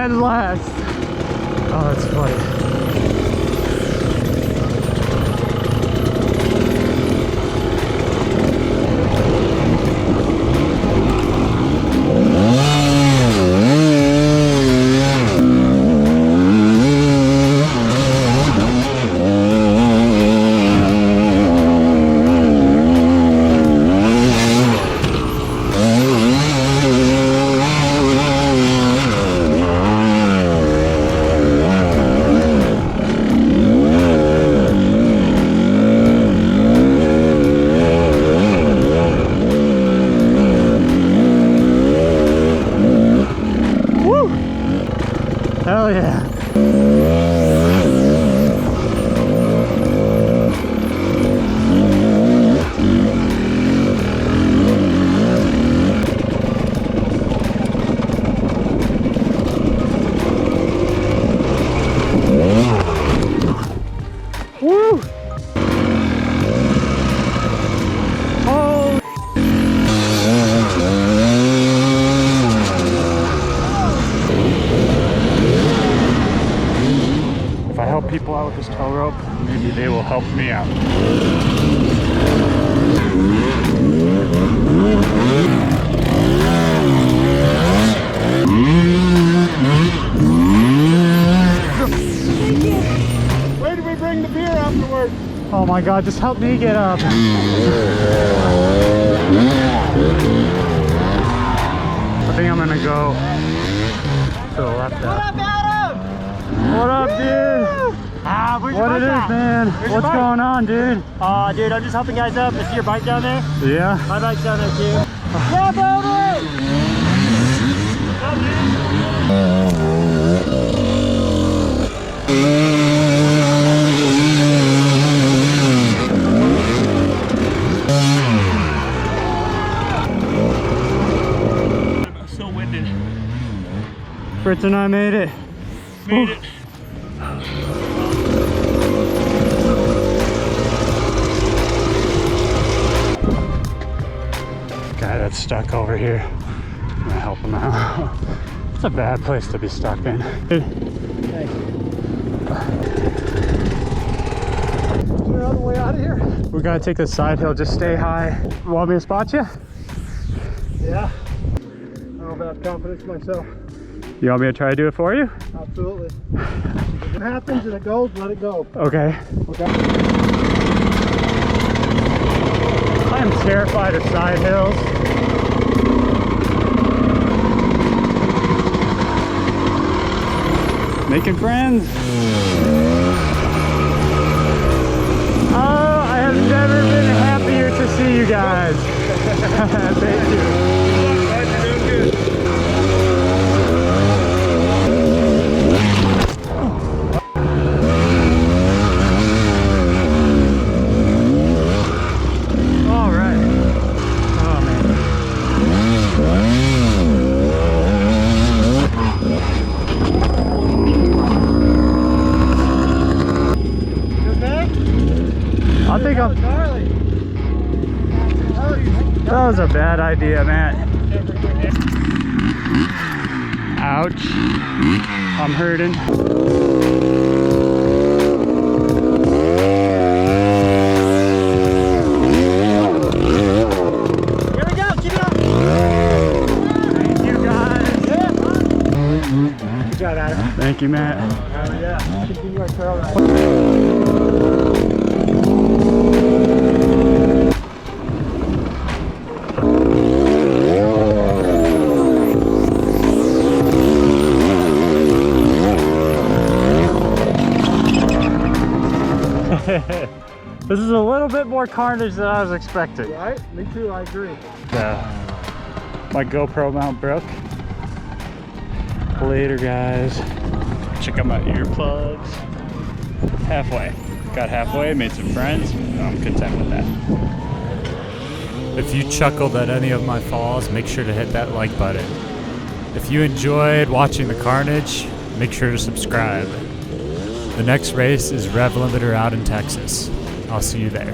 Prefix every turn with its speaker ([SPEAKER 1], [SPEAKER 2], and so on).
[SPEAKER 1] dead last. Oh, that's funny. Hell yeah. Woo! Oh! If I help people out with this tow rope, maybe they will help me out.
[SPEAKER 2] Where do we bring the beer afterwards?
[SPEAKER 1] Oh my God, just help me get up. I think I'm gonna go to the left now.
[SPEAKER 2] What up, Adam?
[SPEAKER 1] What up, dude?
[SPEAKER 2] Where's your
[SPEAKER 1] What
[SPEAKER 2] bike
[SPEAKER 1] it
[SPEAKER 2] at?
[SPEAKER 1] is, man?
[SPEAKER 2] Where's your
[SPEAKER 1] What's
[SPEAKER 2] bike?
[SPEAKER 1] going on, dude?
[SPEAKER 2] Dude, I'm just helping guys up. I see your bike down there.
[SPEAKER 1] Yeah?
[SPEAKER 2] My bike's down there too. Yeah, Bowden! I'm so winded.
[SPEAKER 1] Fritz and I made it.
[SPEAKER 2] Made it.
[SPEAKER 1] Guy that's stuck over here. I'm gonna help him out. It's a bad place to be stuck in.
[SPEAKER 2] Thanks. Is there another way out of here?
[SPEAKER 1] We gotta take the side hill, just stay high. Want me to spot you?
[SPEAKER 2] Yeah. I don't know if I have confidence in myself.
[SPEAKER 1] You want me to try to do it for you?
[SPEAKER 2] Absolutely. If it happens and it goes, let it go.
[SPEAKER 1] Okay.
[SPEAKER 2] Okay.
[SPEAKER 1] I am terrified of side hills. Making friends. Oh, I have never been happier to see you guys. Thank you.
[SPEAKER 2] Glad you're doing good.
[SPEAKER 1] All right. Oh man.
[SPEAKER 2] You okay?
[SPEAKER 1] I think I'm.
[SPEAKER 2] Gnarly.
[SPEAKER 1] That was a bad idea, man. Ouch. I'm hurting.
[SPEAKER 2] Here we go, keep it up.
[SPEAKER 1] Thank you, guys.
[SPEAKER 2] Yeah. Good job, Adam.
[SPEAKER 1] Thank you, Matt.
[SPEAKER 2] Yeah. Continue our trail ride.
[SPEAKER 1] This is a little bit more carnage than I was expecting.
[SPEAKER 2] Right? Me too, I agree.
[SPEAKER 1] My GoPro mount broke. Later, guys. Check out my earplugs. Halfway. Got halfway, made some friends. I'm content with that. If you chuckled at any of my falls, make sure to hit that like button. If you enjoyed watching the carnage, make sure to subscribe. The next race is Revlimiter out in Texas. I'll see you there.